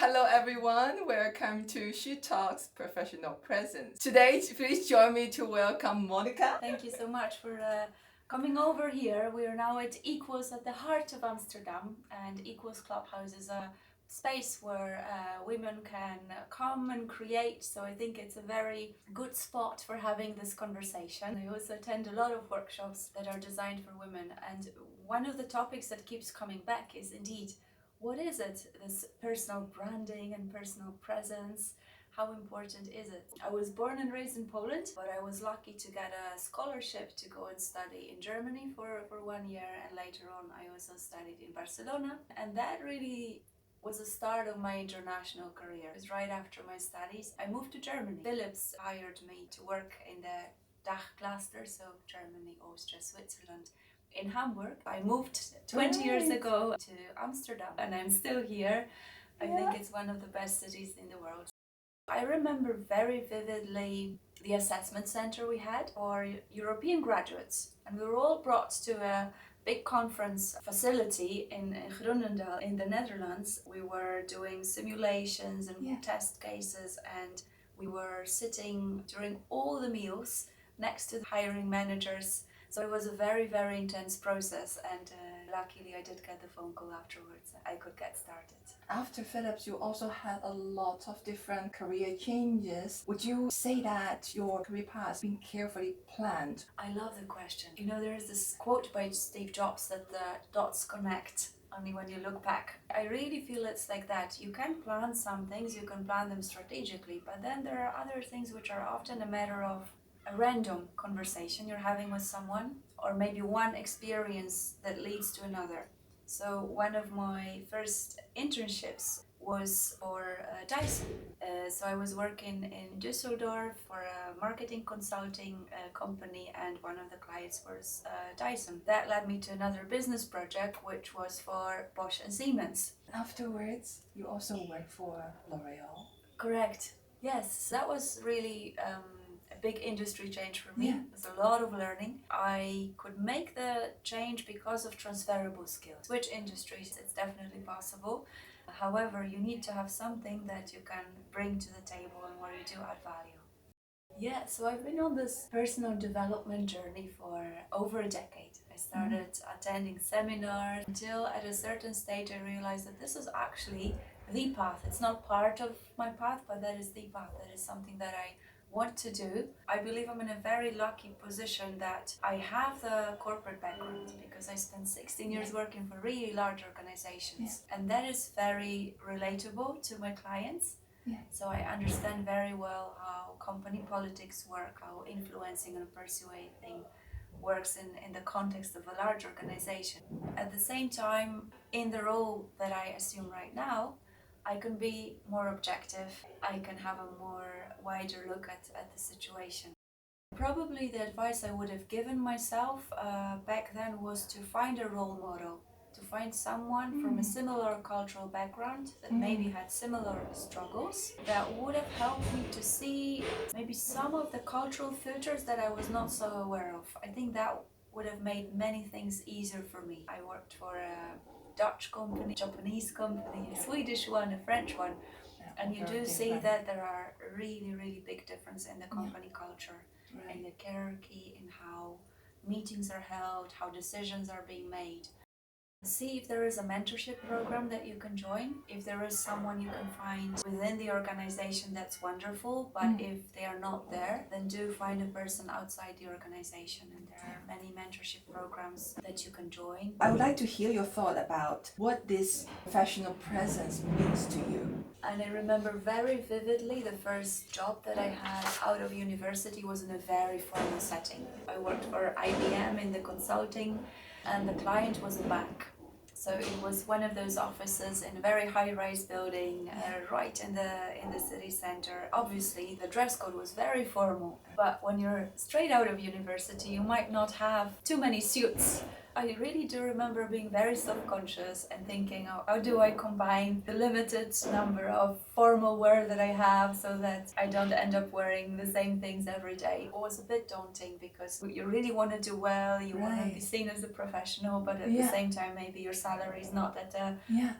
Hello everyone, welcome to She Talks Professional Presence. Today, please join me to welcome Monika. Thank you so much for coming over here. We are now at Equals at the heart of Amsterdam, and Equals Clubhouse is a space where women can come and create, so I think it's a very good spot for having this conversation. I also attend a lot of workshops that are designed for women, and one of the topics that keeps coming back is indeed, what is it, this personal branding and personal presence? How important is it? I was born and raised in Poland, but I was lucky to get a scholarship to go and study in Germany for 1 year, and later on I also studied in Barcelona, and that really was the start of my international career. It was right after my studies. I moved to Germany. Philips hired me to work in the DACH cluster, so Germany, Austria, Switzerland, in Hamburg. I moved 20 years ago to Amsterdam, and I'm still here. I think it's one of the best cities in the world. I remember very vividly the assessment center we had for European graduates, and we were all brought to a big conference facility in Groenendaal in the Netherlands. We were doing simulations and test cases, and we were sitting during all the meals next to the hiring managers. So it was a very, very intense process, and luckily I did get the phone call afterwards. I could get started. After Philips, you also had a lot of different career changes. Would you say that your career path has been carefully planned? I love the question. You know, there is this quote by Steve Jobs that the dots connect only when you look back. I really feel it's like that. You can plan some things, you can plan them strategically, but then there are other things which are often a matter of a random conversation you're having with someone, or maybe one experience that leads to another. So one of my first internships was for Dyson. So I was working in Düsseldorf for a marketing consulting company, and one of the clients was Dyson. That led me to another business project, which was for Bosch and Siemens. Afterwards, you also worked for L'Oreal. Correct. Yes, that was really a big industry change for me. It was a lot of learning. I could make the change because of transferable skills. Switch industries, it's definitely possible. However, you need to have something that you can bring to the table and where you do add value. Yeah, so I've been on this personal development journey for over a decade. I started attending seminars until at a certain stage I realized that this is actually the path. It's not part of my path, but that is the path. That is something that I want to do. I believe I'm in a very lucky position that I have the corporate background, because I spent 16 years working for really large organizations, and that is very relatable to my clients. So I understand very well how company politics work, how influencing and persuading works in the context of a large organization. At the same time, in the role that I assume right now, I can be more objective. I can have a more wider look at the situation. Probably the advice I would have given myself back then was to find a role model, to find someone from a similar cultural background that maybe had similar struggles, that would have helped me to see maybe some of the cultural filters that I was not so aware of. I think that would have made many things easier for me. I worked for a Dutch company, Japanese company, a Swedish one, a French one, and you do see that there are really, really big difference in the company culture, in the hierarchy, in how meetings are held, how decisions are being made. See if there is a mentorship program that you can join. If there is someone you can find within the organization, that's wonderful. But if they are not there, then do find a person outside the organization. And there are many mentorship programs that you can join. I would like to hear your thought about what this professional presence means to you. And I remember very vividly the first job that I had out of university was in a very formal setting. I worked for IBM in the consulting, and the client was a bank. So it was one of those offices in a very high-rise building, right in the city center. Obviously, the dress code was very formal, but when you're straight out of university, you might not have too many suits. I really do remember being very self-conscious and thinking, oh, how do I combine the limited number of formal wear that I have so that I don't end up wearing the same things every day. It was a bit daunting because you really want to do well, you want to be seen as a professional, but at the same time maybe your salary is not at a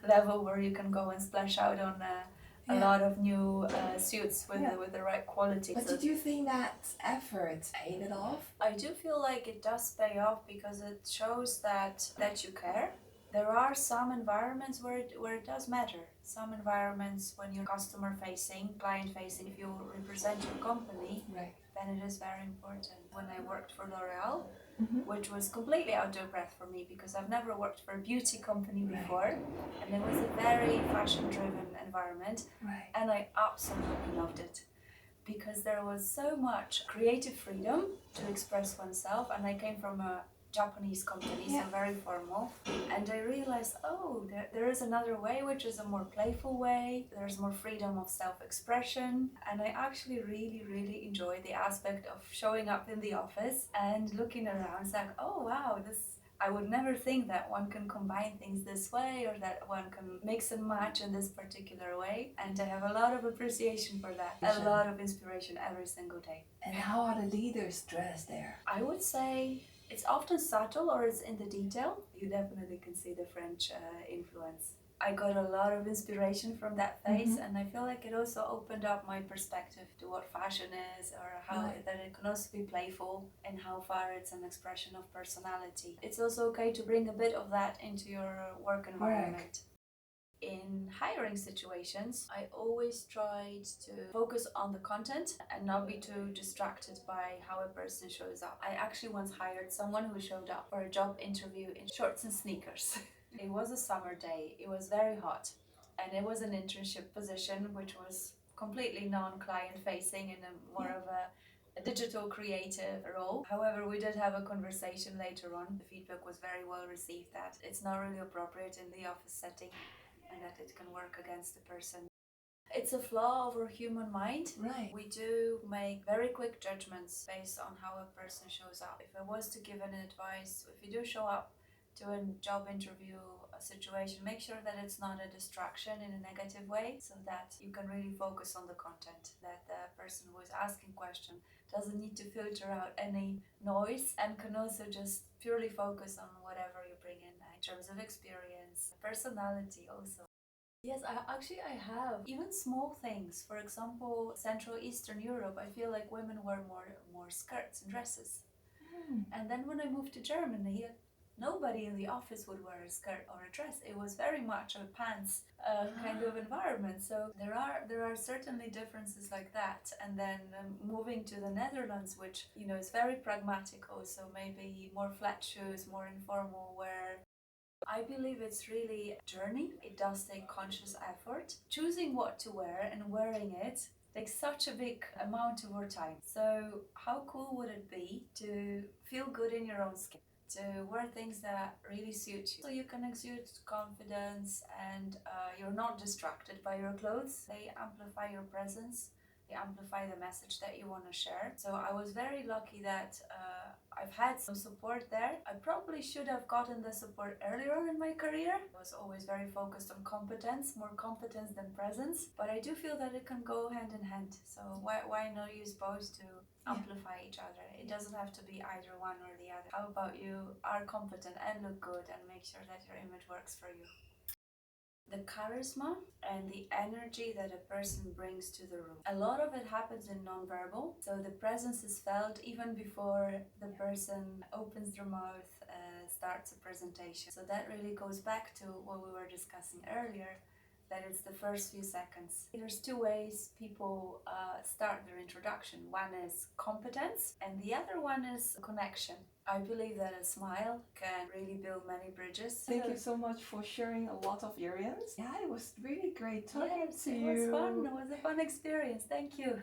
level where you can go and splash out on a Yeah. lot of new suits with, Yeah. with the right quality. But So did you think that effort paid it off? I do feel like it does pay off because it shows that you care. There are some environments where it does matter. Some environments when you're customer facing, client facing, if you represent your company, Right. then it is very important. When I worked for L'Oreal, Mm-hmm. which was completely out of breath for me because I've never worked for a beauty company before, and it was a very fashion-driven environment, Right. and I absolutely loved it because there was so much creative freedom to express oneself, and I came from a Japanese company, Yeah. so very formal, and I realized, oh, there is another way, which is a more playful way. There's more freedom of self-expression, and I actually really enjoy the aspect of showing up in the office and looking around. It's like, oh wow, this, I would never think that one can combine things this way or that one can mix and match in this particular way. And I have a lot of appreciation for that. A lot of inspiration every single day. And how are the leaders dressed there? I would say it's often subtle or it's in the detail. You definitely can see the French influence. I got a lot of inspiration from that phase, and I feel like it also opened up my perspective to what fashion is, or how that it can also be playful and how far it's an expression of personality. It's also okay to bring a bit of that into your work environment. In hiring situations, I always tried to focus on the content and not be too distracted by how a person shows up. I actually once hired someone who showed up for a job interview in shorts and sneakers. It was a summer day, it was very hot, and it was an internship position which was completely non-client facing and more of a digital creative role. However, we did have a conversation later on. The feedback was very well received that it's not really appropriate in the office setting and that it can work against the person. It's a flaw of our human mind. Right. We do make very quick judgments based on how a person shows up. If I was to give an advice, if you do show up to a job interview a situation, make sure that it's not a distraction in a negative way, so that you can really focus on the content, that the person who is asking question doesn't need to filter out any noise and can also just purely focus on whatever you bring in terms of experience, personality also. Yes, I have even small things. For example, Central Eastern Europe, I feel like women wear more skirts and dresses. And then when I moved to Germany, nobody in the office would wear a skirt or a dress. It was very much a pants kind of environment. So there are certainly differences like that. And then moving to the Netherlands, which is very pragmatic also, maybe more flat shoes, more informal wear. I believe it's really a journey. It does take conscious effort. Choosing what to wear and wearing it takes such a big amount of our time. So how cool would it be to feel good in your own skin? To wear things that really suit you. So you can exude confidence and you're not distracted by your clothes. They amplify your presence. They amplify the message that you want to share. So I was very lucky that I've had some support there. I probably should have gotten the support earlier in my career. I was always very focused on competence, more competence than presence. But I do feel that it can go hand in hand. So why not use both to amplify each other? It doesn't have to be either one or the other. How about you are competent and look good and make sure that your image works for you? The charisma and the energy that a person brings to the room. A lot of it happens in nonverbal, so the presence is felt even before the person opens their mouth, starts a presentation. So that really goes back to what we were discussing earlier, that it's the first few seconds. There's two ways people start their introduction. One is competence, and the other one is connection. I believe that a smile can really build many bridges. Thank you so much for sharing a lot of experience. Yeah, it was really great talking to you. It was fun. It was a fun experience. Thank you.